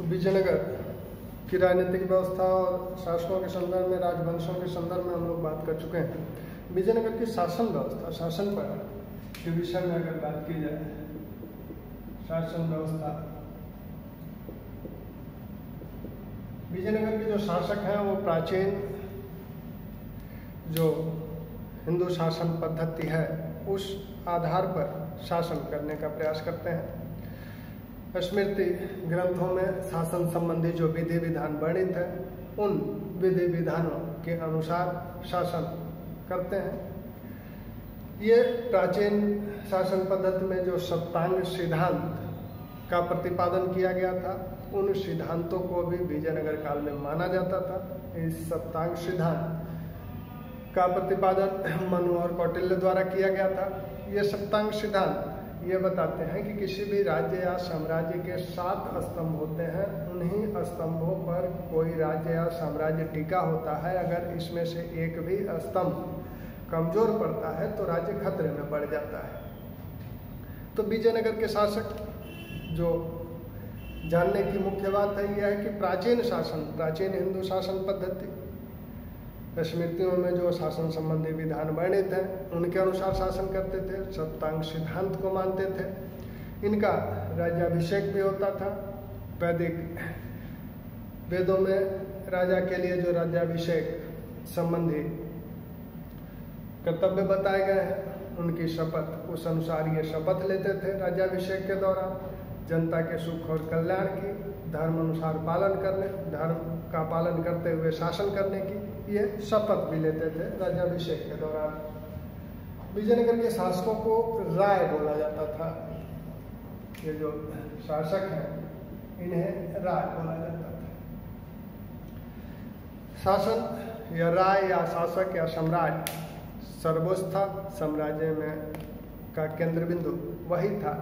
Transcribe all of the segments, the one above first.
तो विजयनगर की राजनीतिक व्यवस्था और शासकों के संदर्भ में, राजवंशों के संदर्भ में हम लोग बात कर चुके हैं। विजयनगर की शासन व्यवस्था, शासन पर के विषय में अगर बात की जाए, शासन व्यवस्था, विजयनगर के जो शासक हैं वो प्राचीन जो हिंदू शासन पद्धति है उस आधार पर शासन करने का प्रयास करते हैं। स्मृति ग्रंथों में शासन संबंधी जो विधि विधान वर्णित है उन विधि विधानों के अनुसार शासन करते हैं। ये प्राचीन शासन पद्धति में जो सप्तांग सिद्धांत का प्रतिपादन किया गया था, उन सिद्धांतों को भी विजयनगर काल में माना जाता था। इस सप्तांग सिद्धांत का प्रतिपादन मनु और कौटिल्य द्वारा किया गया था। ये सप्तांग सिद्धांत ये बताते हैं कि किसी भी राज्य या साम्राज्य के 7 स्तंभ होते हैं, उन्हीं स्तंभों पर कोई राज्य या साम्राज्य टिका होता है। अगर इसमें से एक भी स्तंभ कमजोर पड़ता है तो राज्य खतरे में पड़ जाता है। तो विजयनगर के शासक जो जानने की मुख्य बात है यह है कि प्राचीन शासन, प्राचीन हिंदू शासन पद्धति, स्मृतियों में जो शासन संबंधी विधान वर्णित हैं उनके अनुसार शासन करते थे, सप्तांग सिद्धांत को मानते थे। इनका राज्याभिषेक भी होता था। वैदिक वेदों में राजा के लिए जो राज्याभिषेक संबंधी कर्तव्य बताए गए हैं उनकी शपथ, उस अनुसार ये शपथ लेते थे राज्याभिषेक के दौरान, जनता के सुख और कल्याण की, धर्म अनुसार पालन करने, धर्म का पालन करते हुए शासन करने की ये शपथ भी लेते थे राज्याभिषेक के दौरान। विजयनगर के शासकों को राय बोला जाता था। ये जो शासक हैं इन्हें राय बोला जाता था। शासन या राय या शासक या सम्राट सर्वोच्च था। साम्राज्य में का केंद्र बिंदु वही था।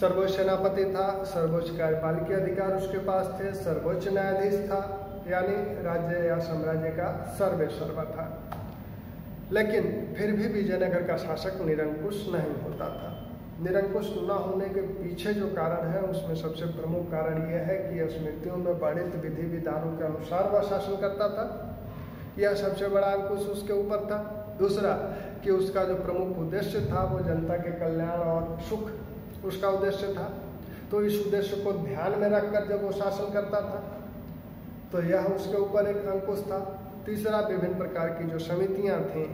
सर्वोच्च सेनापति था, सर्वोच्च कार्यपालिकीय अधिकार उसके पास थे, सर्वोच्च न्यायाधीश था, यानी राज्य या साम्राज्य का सर्वेसर्वा था। लेकिन फिर भी विजयनगर का शासक निरंकुश नहीं होता था। निरंकुश न होने के पीछे जो कारण है उसमें सबसे प्रमुख कारण यह है कि स्मृतियों में वर्णित विधि विधानों के अनुसार वह शासन करता था। यह सबसे बड़ा अंकुश उसके ऊपर था। दूसरा कि उसका जो प्रमुख उद्देश्य था वो जनता के कल्याण और सुख उसका उद्देश्य था। तो इस उद्देश्य को ध्यान में रखकर जब वो शासन करता था तो यह उसके ऊपर एक अंकुश था। तीसरा, विभिन्न प्रकार की जो समितियां थीं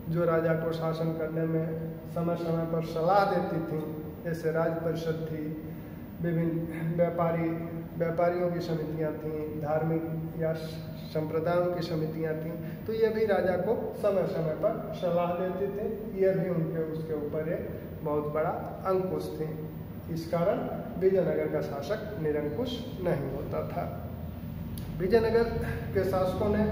जो राजा को शासन करने में समय समय पर सलाह देती थीं, जैसे राज परिषद थी, विभिन्न व्यापारियों की समितियां थीं, धार्मिक या संप्रदायों की समितियां थीं, तो ये भी राजा को समय समय पर सलाह देते थे। यह भी उसके ऊपर एक बहुत बड़ा अंकुश थे। इस कारण विजयनगर का शासक निरंकुश नहीं होता था। विजयनगर के शासकों ने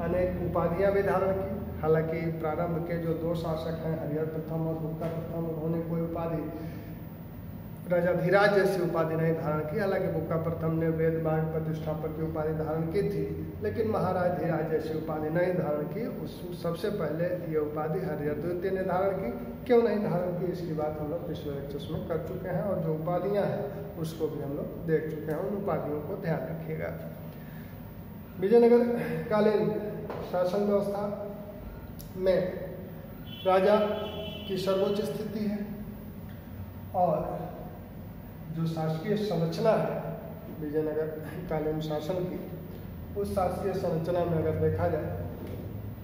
अनेक उपाधियां भी धारण की। हालांकि प्रारंभ के जो 2 शासक हैं, हरिहर प्रथम और बुक्का प्रथम, उन्होंने कोई उपाधि, राजाधिराज जैसी उपाधि नहीं धारण की। हालांकि बुक्का प्रथम ने वेद बाण प्रतिष्ठापक की उपाधि धारण की थी, लेकिन महाराज धीराज जैसी उपाधि नहीं धारण की। उस सबसे पहले ये उपाधि हरिहर द्वितीय ने धारण की। क्यों नहीं धारण की इसकी बात हम लोग पिछले लेक्चर्स में कर चुके हैं, और जो उपाधियां हैं उसको भी हम लोग देख चुके हैं। उन उपाधियों को ध्यान रखिएगा। विजयनगर कालीन शासन व्यवस्था में राजा की सर्वोच्च स्थिति है, और जो शासकीय संरचना है विजयनगर कालीन शासन की, उस शासकीय संरचना में अगर देखा जाए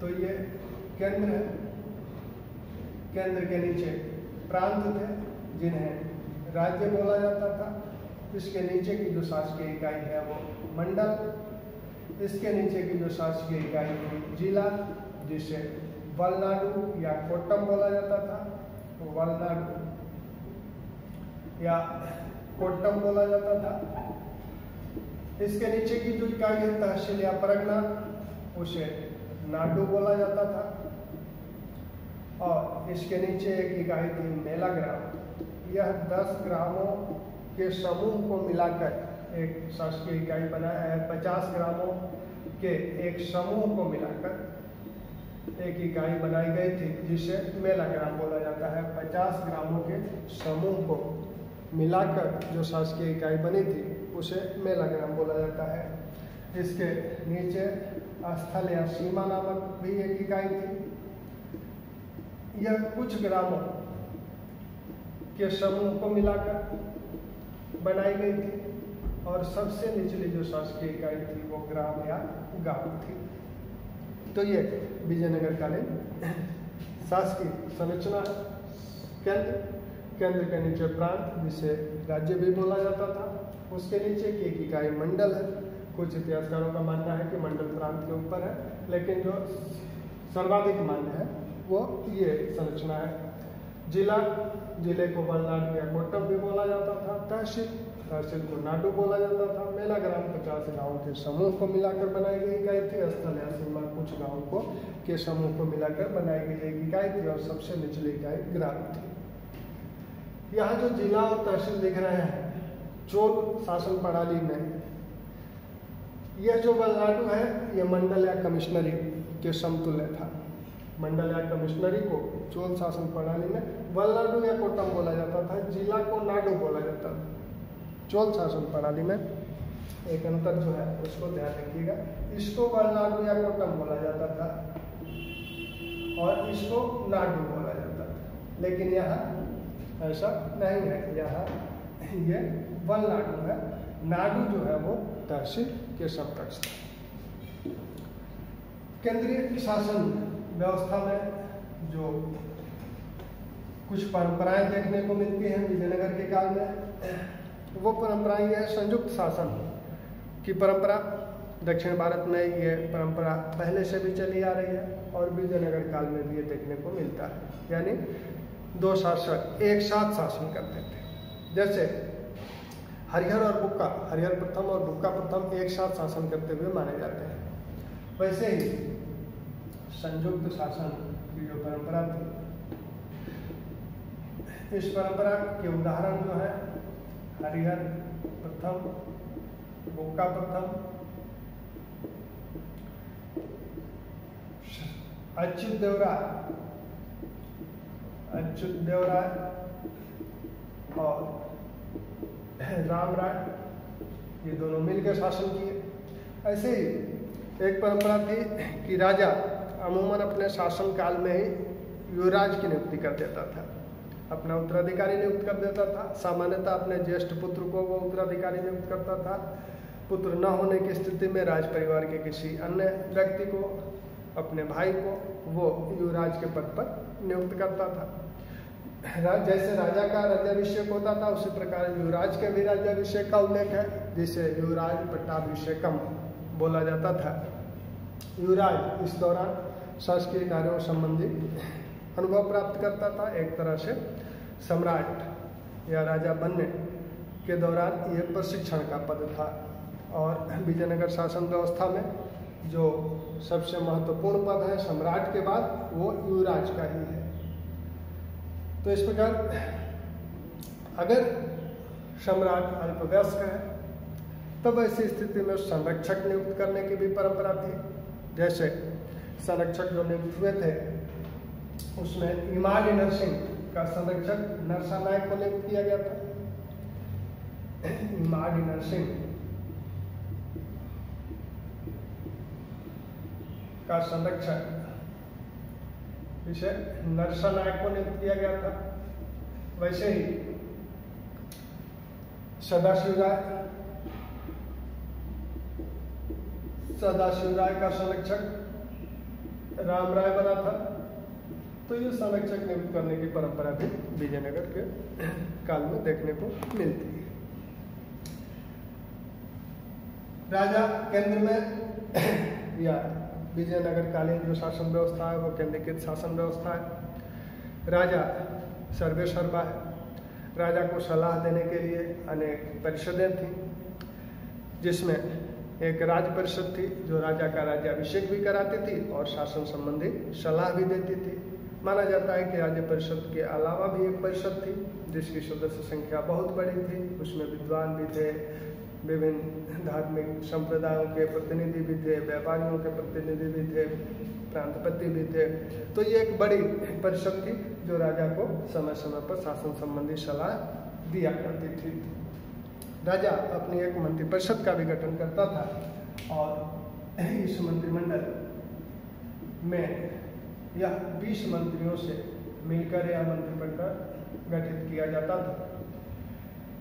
तो ये केंद्र है। केंद्र के नीचे प्रांत थे जिन्हें राज्य बोला जाता था। इसके नीचे की जो शासकीय इकाई है वो मंडल। इसके नीचे की जो शासकीय इकाई थी जिला, जिसे वलनाडु या कोट्टम बोला जाता था। वलनाडु या कोट्टम बोला जाता था। इसके नीचे की जो इकाई है तहसील या परगना, उसे नाडु बोला जाता था। और इसके नीचे एक इकाई थी मेला ग्राम। यह 10 ग्रामों के समूह को मिलाकर एक शासकीय इकाई बनाया है। 50 ग्रामों के एक समूह को मिलाकर एक इकाई बनाई गई थी जिसे मेला ग्राम बोला जाता है। 50 ग्रामों के समूह को मिलाकर जो शासकीय इकाई बनी थी उसे मेला ग्राम बोला जाता है। इसके नीचे स्थल या सीमा नामक भी एक इकाई थी। यह कुछ ग्रामों के समूह को मिलाकर बनाई गई थी और सबसे निचली जो शासकीय इकाई थी वो ग्राम या गांव थी। तो ये विजयनगर कालीन शासकीय संरचना, केंद्र के नीचे प्रांत जिसे राज्य भी बोला जाता था, उसके नीचे की एक इकाई मंडल है। कुछ इतिहासकारों का मानना है कि मंडल प्रांत के ऊपर है, लेकिन जो सर्वाधिक मान्य है वो ये संरचना है। जिले को वलनाडु या कोट्टम भी बोला जाता था। तहसील को नाडु बोला जाता था। मेला ग्राम 50 गाँवों के समूह को मिलाकर बनाई गई इकाई थी। स्थल या सीमा कुछ गाँवों के समूह को मिलाकर बनाई गई एक इकाई थी और सबसे निचली इकाई ग्राम थी। यहाँ जो जिला और तहसील दिख रहे हैं चोल शासन प्रणाली में, यह जो वलनाडु है यह मंडल या कमिश्नरी के समतुल्य था। मंडल या कमिश्नरी को चोल शासन प्रणाली में वलनाडु या कोट्टम बोला जाता था। जिला को नाडु बोला जाता था। चोल शासन प्रणाली में एक अंतर जो है उसको ध्यान रखिएगा, इसको वलनाडु या कोट्टम बोला जाता था और इसको नाडु बोला जाता था। लेकिन यहाँ ऐसा नहीं है, यहाँ ये वलनाडु है, नाडु जो है वो तहसील के समकक्ष था। केंद्रीय शासन व्यवस्था में जो कुछ परंपराएं देखने को मिलती हैं विजयनगर के काल में, वो परंपराएं यह है संयुक्त शासन की परंपरा। दक्षिण भारत में ये परंपरा पहले से भी चली आ रही है और विजयनगर काल में भी ये देखने को मिलता है। यानी 2 शासक एक साथ शासन करते थे। जैसे हरिहर और बुक्का, हरिहर प्रथम और बुक्का प्रथम एक साथ शासन करते हुए माने जाते हैं। वैसे ही संयुक्त शासन की जो परंपरा थी, इस परंपरा के उदाहरण जो है हरिहर प्रथम, बुक्का प्रथम, अच्युत देवराय और राम राय, ये दोनों मिलकर शासन किए। ऐसे ही एक परंपरा थी कि राजा अमूमन अपने शासन काल में ही युवराज की नियुक्ति कर देता था, अपना उत्तराधिकारी नियुक्त कर देता था। सामान्यतः अपने ज्येष्ठ पुत्र को वो उत्तराधिकारी नियुक्त करता था। पुत्र न होने की स्थिति में राज परिवार के किसी अन्य व्यक्ति को, अपने भाई को वो युवराज के पद पर नियुक्त करता था। जैसे राजा का राज्याभिषेक होता था उसी प्रकार युवराज के भी राज्याभिषेक का उल्लेख है, जिसे युवराज पट्टाभिषेकम बोला जाता था। युवराज इस दौरान शासकीय कार्यों संबंधी अनुभव प्राप्त करता था। एक तरह से सम्राट या राजा बनने के दौरान ये प्रशिक्षण का पद था। और विजयनगर शासन व्यवस्था में जो सबसे महत्वपूर्ण पद है सम्राट के बाद, वो युवराज का ही है। तो इस प्रकार अगर सम्राट अल्पवयस्क है तब ऐसी स्थिति में संरक्षक नियुक्त करने की भी परंपरा थी। जैसे संरक्षक जो नियुक्त हुए थे उसमें इमाड़ी नरसिंह का संरक्षक नरसा नायक को नियुक्त किया गया था। इमाड़ी नरसिंह का संरक्षक इसे नरसा नायक को नियुक्त किया गया था। वैसे ही सदाशिव राय का संरक्षक राम राय बना था। तो ये संरक्षक नियुक्त करने की परंपरा भी विजयनगर के काल में देखने को मिलती है। राजा केंद्र में या विजयनगर कालीन जो शासन व्यवस्था है वो केंद्रीकृत शासन व्यवस्था है। राजा सर्वेसर्वा है। राजा को सलाह देने के लिए अनेक परिषदें थीं, जिसमें एक राज परिषद थी जो राजा का राज्याभिषेक भी कराती थी और शासन संबंधी सलाह भी देती थी। माना जाता है कि राज्य परिषद के अलावा भी एक परिषद थी जिसकी सदस्य संख्या बहुत बड़ी थी। उसमें विद्वान भी थे, विभिन्न धार्मिक संप्रदायों के प्रतिनिधि भी थे, व्यापारियों के प्रतिनिधि भी थे, प्रांतपति भी थे। तो ये एक बड़ी परिषद थी जो राजा को समय समय पर शासन संबंधी सलाह दिया करती थी। राजा अपनी एक मंत्रिपरिषद का भी गठन करता था और इस मंत्रिमंडल में यह 20 मंत्रियों से मिलकर यह मंत्रिमंडल गठित किया जाता था।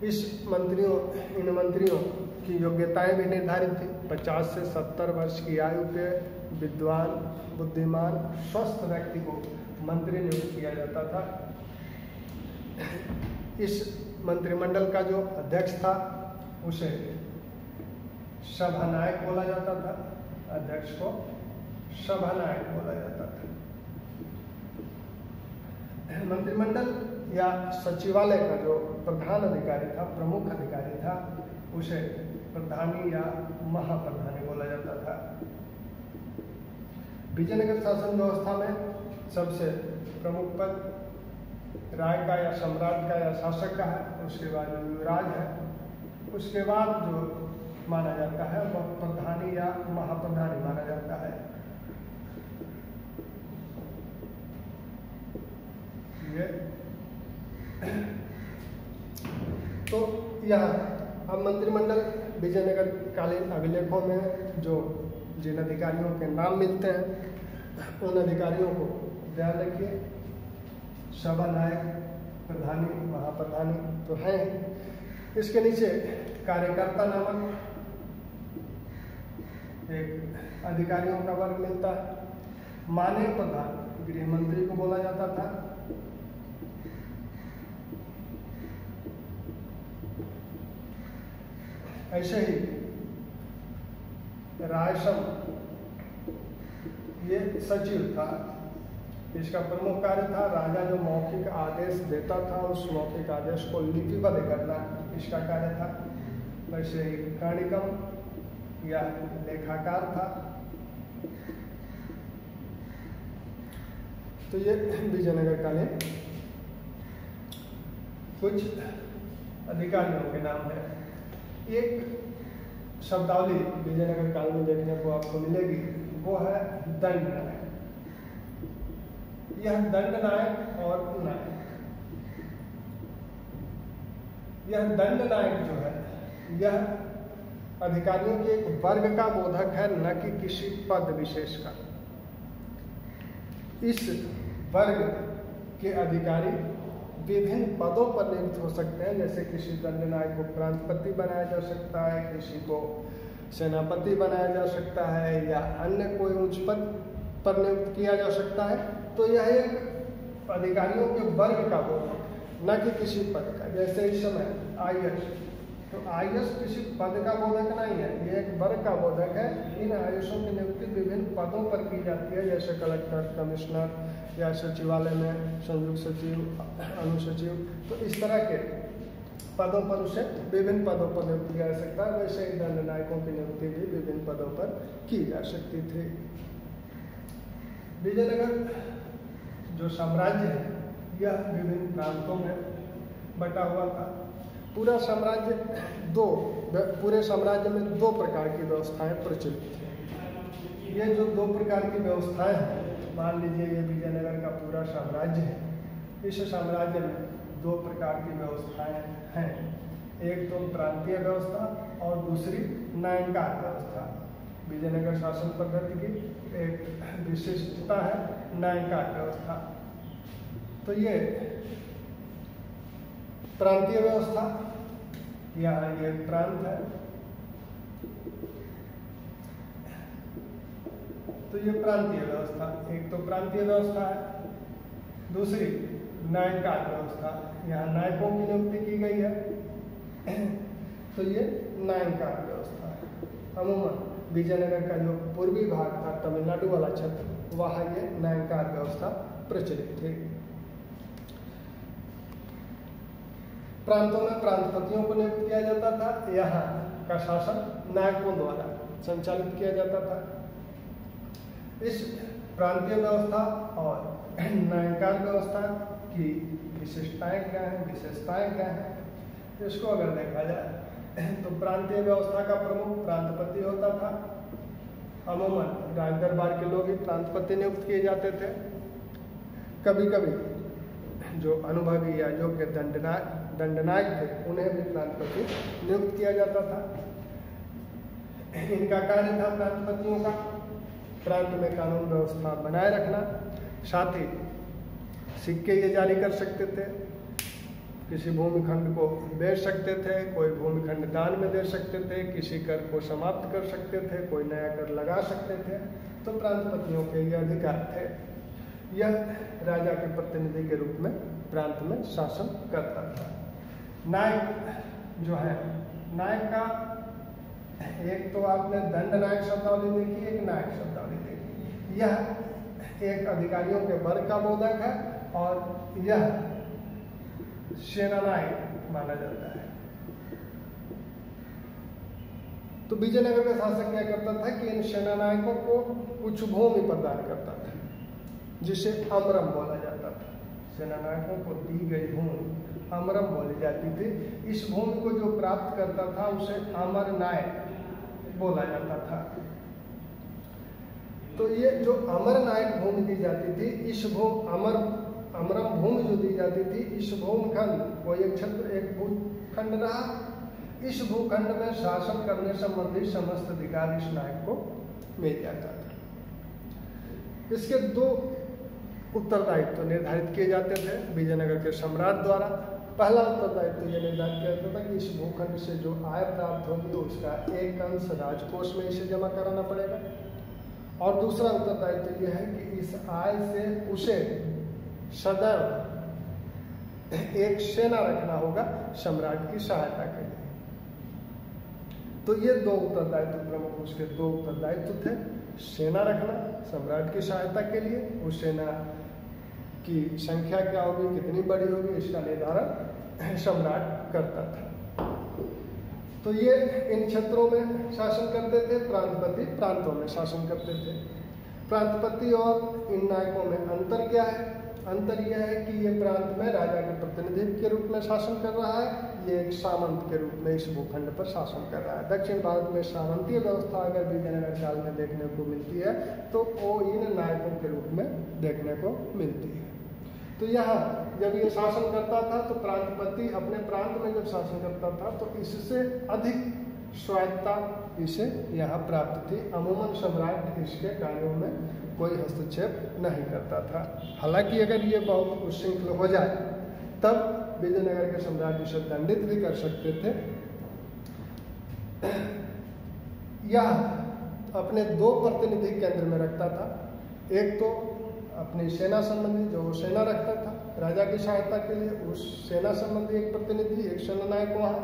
इन मंत्रियों की योग्यताएं भी निर्धारित थी। 50 से 70 वर्ष की आयु के विद्वान, बुद्धिमान, स्वस्थ व्यक्ति को मंत्री नियुक्त किया जाता था। इस मंत्रिमंडल का जो अध्यक्ष था उसे सभानायक बोला जाता था। अध्यक्ष को सभानायक बोला जाता था। मंत्रिमंडल या सचिवालय का जो प्रधान अधिकारी था, प्रमुख अधिकारी था, उसे प्रधानी या महाप्रधानी बोला जाता था। विजयनगर शासन व्यवस्था में सबसे प्रमुख पद राय का या सम्राट का या शासक का है, उसके बाद जो युवराज है, उसके बाद जो माना जाता है वह प्रधानी या महाप्रधानी माना जाता है। ये तो यह अब मंत्रिमंडल विजयनगर कालीन अभिलेखों में जो जिन अधिकारियों के नाम मिलते हैं उन अधिकारियों को ध्यान रखिए। सभानायक, प्रधानी, महाप्रधानी तो हैं। इसके नीचे कार्यकर्ता नामक एक अधिकारियों का वर्ग मिलता है। माननीय प्रधान गृह मंत्री को बोला जाता था। ऐसे ही रायसम ये सचिव था। इसका प्रमुख कार्य था राजा जो मौखिक आदेश देता था उस मौखिक आदेश को लिपिबद्ध करना, इसका कार्य था। वैसे ही काणिकम या लेखाकार था। तो ये विजयनगर कालीन कुछ अधिकारियों के नाम है। एक शब्दावली विजयनगर काल में देखने को आपको मिलेगी, वो है दंड नायक। यह दंड नायक और नायक, यह दंड नायक जो है यह अधिकारियों के एक वर्ग का बोधक है, न कि किसी पद विशेष का। इस वर्ग के अधिकारी विभिन्न पदों पर नियुक्त हो सकते हैं। जैसे किसी दंड नायक को प्रांतपति बनाया जा सकता है, किसी को सेनापति बनाया जा सकता है, या अन्य कोई उच्च पद पर नियुक्त किया जा सकता है। तो यह एक अधिकारियों के वर्ग का बोधक, न कि किसी पद का। जैसे इस समय आईएएस, तो आईएएस किसी पद का बोधक नहीं है, ये एक वर्ग का बोधक है। इन आईएएसों की नियुक्ति विभिन्न पदों पर की जाती है, जैसे कलेक्टर, कमिश्नर या सचिवालय में संयुक्त सचिव, अनुसचिव। तो इस तरह के पदों पर उसे विभिन्न पदों पर नियुक्त किया जा सकता है। वैसे ही दंड नायकों की नियुक्ति भी विभिन्न पदों पर की जा सकती थी। विजयनगर जो साम्राज्य है यह विभिन्न प्रांतों में बटा हुआ था। पूरे साम्राज्य में दो प्रकार की व्यवस्थाएं प्रचलित थी। ये जो दो प्रकार की व्यवस्थाएं हैं, मान लीजिए ये विजयनगर का पूरा साम्राज्य है। इस साम्राज्य में दो प्रकार की व्यवस्थाएं हैं। एक तो प्रांतीय व्यवस्था और दूसरी न्यायिकार व्यवस्था। विजयनगर शासन पद्धति की एक विशिष्टता है न्यायिकार व्यवस्था। तो ये प्रांतीय व्यवस्था, यहाँ ये प्रांत है, तो ये प्रांतीय व्यवस्था। एक तो प्रांतीय व्यवस्था है, दूसरी न्यायिकार व्यवस्था। यहाँ नायकों की नियुक्ति की गई है, तो ये न्यायिकार व्यवस्था है। अमूमन विजयनगर का जो पूर्वी भाग था, तमिलनाडु वाला क्षेत्र, वहाँ ये न्यायिकार व्यवस्था प्रचलित थी। प्रांतों में प्रांतपतियों को नियुक्त किया जाता था। यहाँ का शासन नायकों द्वारा संचालित किया जाता था। इस प्रांतीय व्यवस्था और न्यायिकार व्यवस्था की विशिष्टताएं क्या हैं, विशेषताएं क्या हैं, इसको अगर देखा जाए तो प्रांतीय व्यवस्था का प्रमुख प्रांतपति होता था। अमूमन राज दरबार के लोग ही प्रांतपति नियुक्त किए जाते थे। कभी कभी जो अनुभवी या योग्य दंडनायक थे, उन्हें भी प्रांतपति नियुक्त किया जाता था। इनका कार्य था प्रांतपतियों का प्रांत में कानून व्यवस्था बनाए रखना, साथ ही सिक्के ये जारी कर सकते थे, किसी भूमिखंड को बेच सकते थे, कोई भूमिखंड दान में दे सकते थे, किसी कर को समाप्त कर सकते थे, कोई नया कर लगा सकते थे। तो प्रांतपतियों के ये अधिकार थे। यह राजा के प्रतिनिधि के रूप में प्रांत में शासन करता था। नायक जो है, नायक का एक तो आपने दंड नायक शब्दावली देखी, एक नायक शब्दावली देखी। यह एक अधिकारियों के वर्ग का बोधक है और यह सेना नायक माना जाता है। तो विजयनगर का शासक क्या करता था कि इन सेना नायकों को कुछ भूमि प्रदान करता था, जिसे अमरम बोला जाता था। सेना नायकों को दी गई भूमि अमरम बोली जाती थी। इस भूमि को जो प्राप्त करता था उसे अमर नायक बोला जाता था। तो ये जो अमर नायक भूमि दी जाती थी, इस अमरम भूमि जो दी जाती थी, इस भूखंड वो एक क्षेत्र, एक भूखंड रहा। इस भूखंड में शासन करने संबंधी समस्त अधिकार इस नायक को मिल जाता था। इसके दो उत्तरदायित्व निर्धारित किए जाते थे विजयनगर के सम्राट द्वारा। पहला उत्तरदायित्व यह निर्धारित किया जाता था कि इस भूखंड से जो आय प्राप्त होगी उसका एक अंश राजकोष में इसे जमा कराना पड़ेगा, और दूसरा उत्तरदायित्व यह है कि इस आय से उसे सदैव एक सेना रखना होगा सम्राट की सहायता के लिए। तो ये दो उत्तरदायित्व, प्रमुख उसके दो उत्तरदायित्व थे। सेना रखना सम्राट की सहायता के लिए, उस सेना की संख्या क्या होगी, कितनी बड़ी होगी, इसका निर्धारण सम्राट करता था। तो ये इन क्षेत्रों में शासन करते थे, प्रांतपति प्रांतों में शासन करते थे। प्रांतपति और इन नायकों में अंतर क्या है? अंतर यह है कि ये प्रांत में राजा के प्रतिनिधि के रूप में शासन कर रहा है, ये एक सामंत के रूप में इस भूखंड पर शासन कर रहा है। दक्षिण भारत में सामंतीय व्यवस्था अगर विजयनगर काल में देखने को मिलती है तो वो इन नायकों के रूप में देखने को मिलती है। तो यहाँ जब ये शासन करता था तो प्रांतपति अपने प्रांत में जब शासन करता था तो इससे अधिक स्वायत्तता इसे यहाँ प्राप्त थी। अमूमन सम्राट इसके कार्यों में कोई हस्तक्षेप नहीं करता था। हालांकि अगर ये बहुत उच्छृंखल हो जाए तब विजयनगर के सम्राट इसे दंडित भी कर सकते थे। यह अपने दो प्रतिनिधि केंद्र में रखता था। एक तो अपनी सेना संबंधी जो सेना रखता था राजा की सहायता के लिए, उस सेना संबंधी एक प्रतिनिधि, एक सेना नायक वहाँ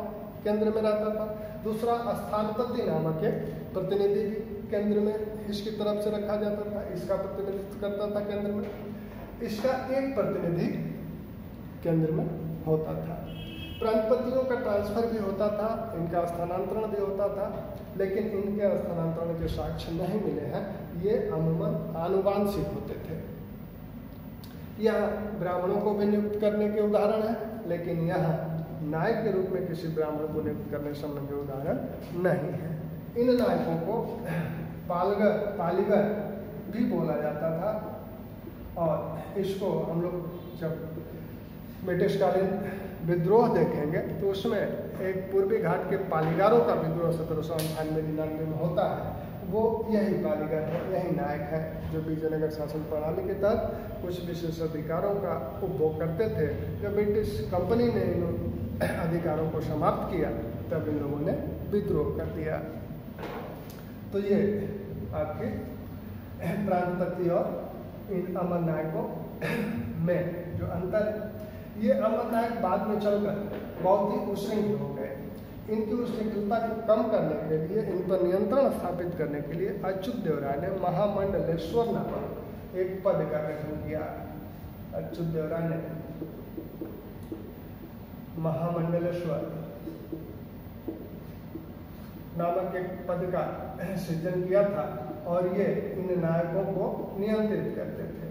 केंद्र में रहता था। दूसरा स्थानपति नामक एक प्रतिनिधि भी केंद्र में इसकी तरफ से रखा जाता था, इसका प्रतिनिधित्व करता था केंद्र में। इसका एक प्रतिनिधि केंद्र में होता था। प्रांतपतियों का ट्रांसफर भी होता था, इनका स्थानांतरण भी होता था, लेकिन इनके स्थानांतरण के साक्ष्य नहीं मिले हैं। ये अमूमन आनुवांशिक होते थे। यहाँ ब्राह्मणों को भी नियुक्त करने के उदाहरण है, लेकिन यहाँ नायक के रूप में किसी ब्राह्मण को नियुक्त करने संबंधी उदाहरण नहीं है। इन नायकों को पालीगर भी बोला जाता था, और इसको हम लोग जब ब्रिटिशकालीन विद्रोह देखेंगे तो उसमें एक पूर्वी घाट के पालीगारों का विद्रोह 1798-99 में होता है। वो यही पालीगर है, यही नायक है जो विजयनगर शासन प्रणाली के तहत कुछ विशेष अधिकारों का उपभोग करते थे। जब ब्रिटिश कंपनी ने इन अधिकारों को समाप्त किया तब इन लोगों ने विद्रोह कर दिया। तो ये आपके प्रांतपति और इन अमर नायकों में जो अंतर, ये अमर नायक बाद में चलकर बहुत ही उच्छृंखल हो गए। इनकी उच्छृंखलता को कम करने के लिए, इन पर नियंत्रण स्थापित करने के लिए अच्युत देव राय ने महामंडलेश्वर नामक एक पद का गठन किया। अच्युत देव राय ने महामंडलेश्वर नामक एक पद का सृजन किया था, और ये इन नायकों को नियंत्रित करते थे,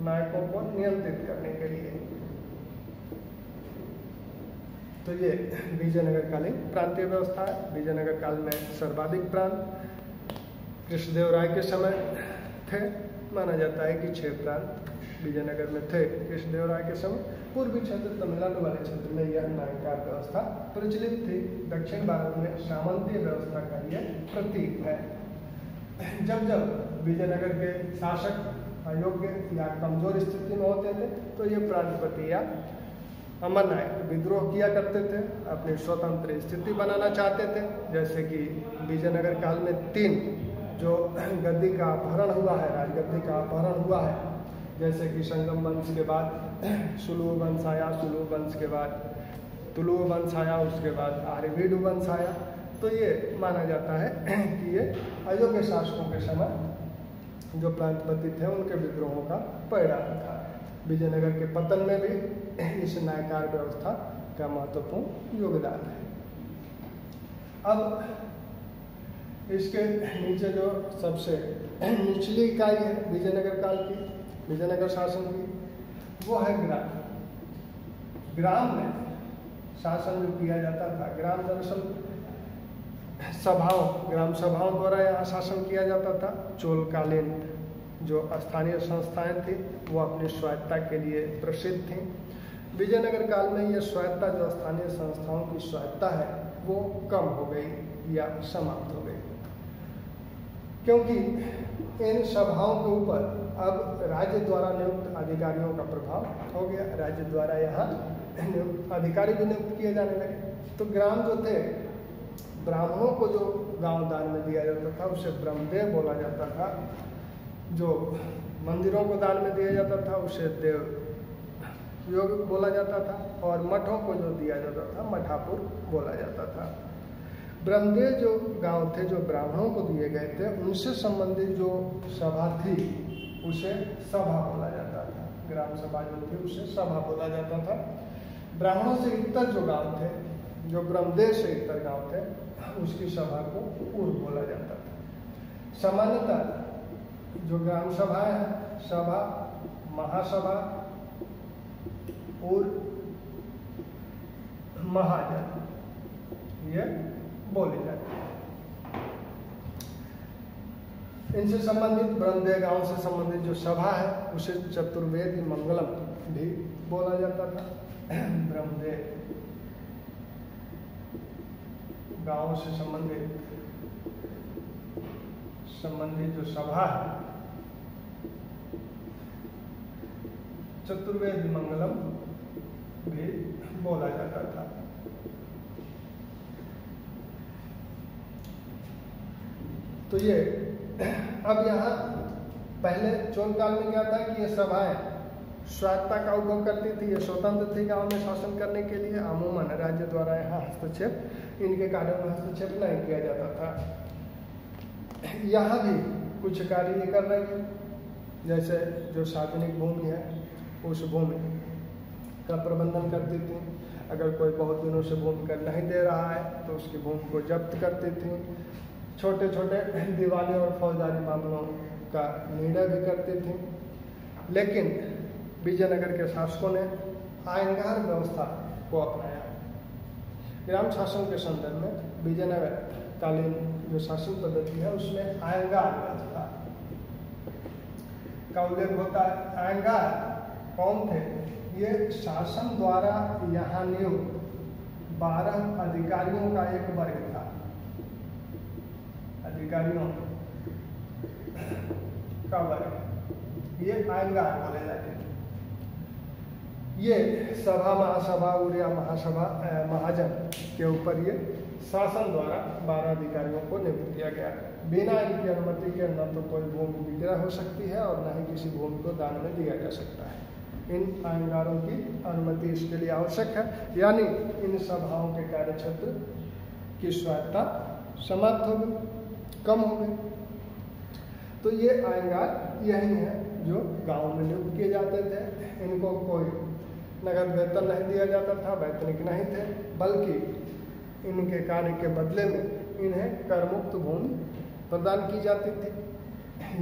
नायकों को नियंत्रित करने के लिए। तो ये विजयनगर कालीन प्रांतीय व्यवस्था है। विजयनगर काल में सर्वाधिक प्रांत कृष्णदेव राय के समय थे। माना जाता है कि 6 प्रांत विजयनगर में थे कृष्णदेवराय के समय। पूर्वी क्षेत्र तमिलनाडु वाले क्षेत्र में यह नायकार व्यवस्था प्रचलित थी। दक्षिण भारत में सामंतीय व्यवस्था का यह प्रतीक है। जब जब विजयनगर के शासक अयोग्य या कमजोर स्थिति में होते थे तो ये प्रांतपति या अमर नायक विद्रोह किया करते थे, अपनी स्वतंत्र स्थिति बनाना चाहते थे। जैसे कि विजयनगर काल में 3 जो गद्दी का अपहरण हुआ है, राजगद्दी का अपहरण हुआ है, जैसे कि संगम वंश के बाद सुलू वंश आया, सुलू वंश के बाद तुलु वंश आया, उसके बाद आर्यवीडु वंश आया। तो ये माना जाता है कि ये अयोग्य शासकों के समय जो प्रांतपति थे उनके विद्रोहों का परिणाम था। विजयनगर के पतन में भी इस नायकार व्यवस्था का महत्वपूर्ण योगदान है। अब इसके नीचे जो सबसे निचली इकाई है विजयनगर काल की, विजयनगर शासन की, वो है ग्राम। ग्राम में शासन जो किया जाता था, ग्राम दरअसल ग्राम सभाओं द्वारा यहाँ शासन किया जाता था। चोलकालीन जो स्थानीय संस्थाएं थी वो अपनी स्वायत्ता के लिए प्रसिद्ध थीं। विजयनगर काल में यह स्वायत्ता, जो स्थानीय संस्थाओं की स्वायत्ता है, वो कम हो गई या समाप्त हो गई, क्योंकि इन सभाओं के ऊपर अब राज्य द्वारा नियुक्त अधिकारियों का प्रभाव हो गया। राज्य द्वारा यहाँ अधिकारी भी नियुक्त किए जाने लगे। तो ग्राम जो थे, ब्राह्मणों को जो गांव दान में दिया जाता था उसे ब्रह्मदेव बोला जाता था। जो मंदिरों को दान में दिया जाता था उसे देव योग बोला जाता था, और मठों को जो दिया जाता था मठापुर बोला जाता था। ब्रह्मदेव जो गांव थे, जो ब्राह्मणों को दिए गए थे, उनसे संबंधित जो सभा थी उसे सभा बोला जाता था। ग्राम सभा जो थी उसे सभा बोला जाता था। ब्राह्मणों से इतर जो गांव थे, जो ब्रह्मदेव से इतर गांव थे, उसकी सभा को पूर्व बोला जाता था। सामान्यतः जो ग्राम सभा है, सभा, महासभा और महाजन, ये बोली जाती है। इनसे संबंधित, ब्रह्मदेव गांव से संबंधित जो सभा है उसे चतुर्वेद मंगलम भी बोला जाता था। ब्रह्मदेव गांव से संबंधित जो सभा है, चतुर्वेद मंगलम भी बोला जाता था। तो ये अब यहाँ पहले चोल काल में क्या था कि ये सभाएं स्वायत्ता का उपभोग करती थी, ये स्वतंत्र थी गांव में शासन करने के लिए। अमूमन राज्य द्वारा यहाँ हस्तक्षेप, इनके कार्यों में हस्तक्षेप नहीं किया जाता था। यहाँ भी कुछ कार्य ये कर रहे हैं, जैसे जो सार्वजनिक भूमि है उस भूमि का प्रबंधन करती थी। अगर कोई बहुत दिनों से भूमि कर नहीं दे रहा है तो उसकी भूमि को जब्त करती थी। छोटे छोटे दीवानी और फौजदारी मामलों का निर्णय भी करती थी। लेकिन विजयनगर के शासकों ने आयंगार व्यवस्था को अपनाया। ग्राम शासन के संदर्भ में विजयनगर कालीन जो शासन पद्धति है उसमें आयंगार व्यवस्था का उल्लेख होता है। आयंगार कौन थे? ये शासन द्वारा यहाँ नियुक्त 12 अधिकारियों का एक वर्ग था। अधिकारियों का वर्ग, ये आयंगार बोले जाते थे। ये सभा, महासभा और या महासभा, महाजन के ऊपर ये शासन द्वारा 12 अधिकारियों को नियुक्त किया गया। बिना इनकी अनुमति के न तो कोई भूमि विक्रय हो सकती है और न ही किसी भूमि को दान में दिया जा सकता है। इन आयंगारों की अनुमति इसके लिए आवश्यक है, यानी इन सभाओं के कार्यक्षेत्र की स्वायत्ता समाप्त हो गई, कम हो गई। तो ये आयंगार यही है जो गांव में नियुक्त किए जाते थे। इनको कोई नगद वेतन नहीं दिया जाता था, वैतनिक नहीं थे, बल्कि इनके कार्य के बदले में इन्हें करमुक्त भूमि प्रदान की जाती थी।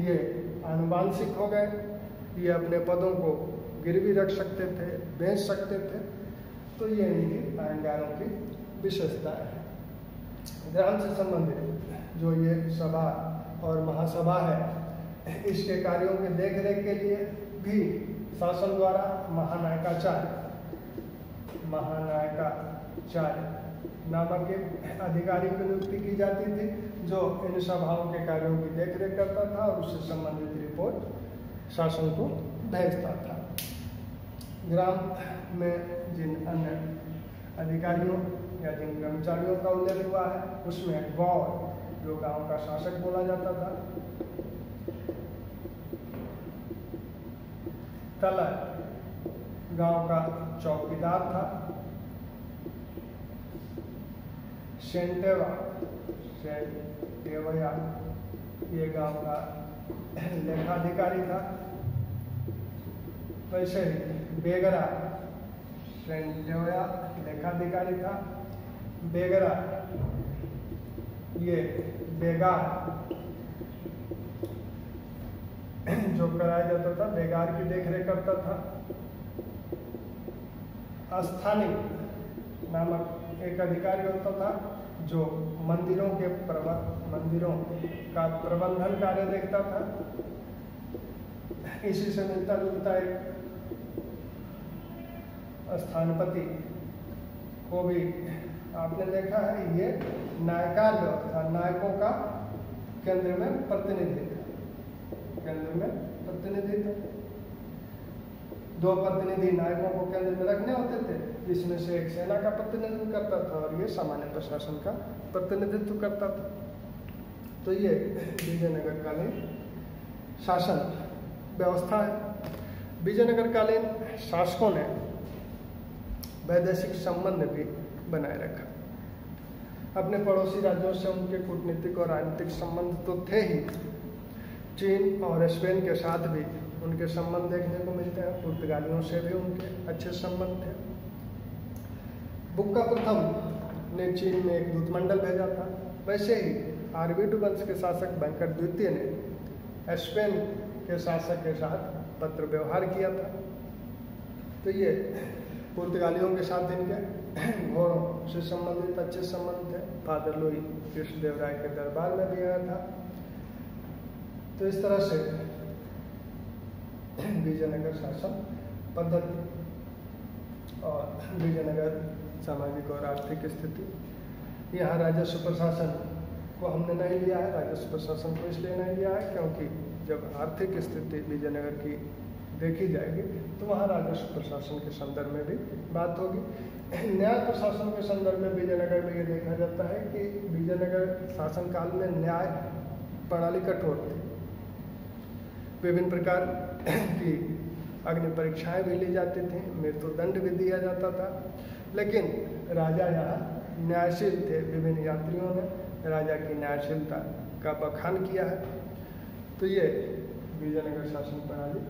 ये आनुवांशिक हो गए, ये अपने पदों को गिरवी रख सकते थे, बेच सकते थे। तो ये इनकी आयंगारों की विशेषता है। ग्राम से संबंधित जो ये सभा और महासभा है, इसके कार्यों के देखरेख के लिए भी शासन द्वारा महानायकाचार्य नामक एक अधिकारी की नियुक्ति की जाती थी, जो इन सभाओं के कार्यों की देखरेख करता था और उससे संबंधित रिपोर्ट शासन को भेजता था। ग्राम में जिन अन्य अधिकारियों या जिन कर्मचारियों का उल्लेख हुआ है उसमें गौर, जो गांव का शासक बोला जाता था, तलत गांव का चौकीदार था, शेंटेवया ये गांव का लेखाधिकारी था। वैसे ही बेगरा, शेंटेवया लेखाधिकारी था, बेगरा ये बेगार जो कराया जाता था, बेगार की देखरेख करता था। स्थानिक नामक एक अधिकारी होता था, जो मंदिरों का प्रबंधन कार्य देखता था। इसी से मिलता जुलता एक स्थानपति को भी आपने देखा है। ये नायकार व्यवस्था, नायकों का केंद्र में प्रतिनिधित्व, दो प्रतिनिधि नायकों को केंद्र में रखने होते थे, जिसमें से एक सेना का प्रतिनिधित्व करता था और ये सामान्य प्रशासन का प्रतिनिधित्व करता था। तो ये विजयनगर कालीन शासन व्यवस्था है। विजयनगर कालीन शासकों ने वैदेशिक संबंध भी बनाए रखा। अपने पड़ोसी राज्यों से उनके कूटनीतिक और राजनीतिक संबंध तो थे ही, चीन और स्पेन के साथ भी उनके संबंध देखने को मिलते हैं। पुर्तगालियों से भी उनके अच्छे संबंध थे। बुक्का प्रथम ने चीन में एक दूतमंडल भेजा था। वैसे ही आर्विड वंश के शासक बैंकर द्वितीय ने स्पेन के शासक के साथ पत्र व्यवहार किया था। तो ये पुर्तगालियों के साथ इनके घोड़ों से संबंधित अच्छे संबंध थे। फादर लुई कृष्णदेवराय के दरबार में भी आया था। तो इस तरह से विजयनगर शासन पद्धति और विजयनगर सामाजिक और आर्थिक स्थिति। यहाँ राजस्व प्रशासन को हमने नहीं लिया है। राजस्व प्रशासन को इसलिए नहीं लिया है क्योंकि जब आर्थिक स्थिति विजयनगर की देखी जाएगी तो वहाँ राजस्व प्रशासन के संदर्भ में भी बात होगी। न्याय प्रशासन के संदर्भ में विजयनगर में ये देखा जाता है कि विजयनगर शासनकाल में न्याय प्रणाली कठोर थी। विभिन्न प्रकार की अग्नि परीक्षाएं भी ली जाती थी, मृत्युदंड भी दिया जाता था, लेकिन राजा यहाँ न्यायशील थे। विभिन्न यात्रियों ने राजा की न्यायशीलता का बखान किया है। तो ये विजयनगर शासन प्रणाली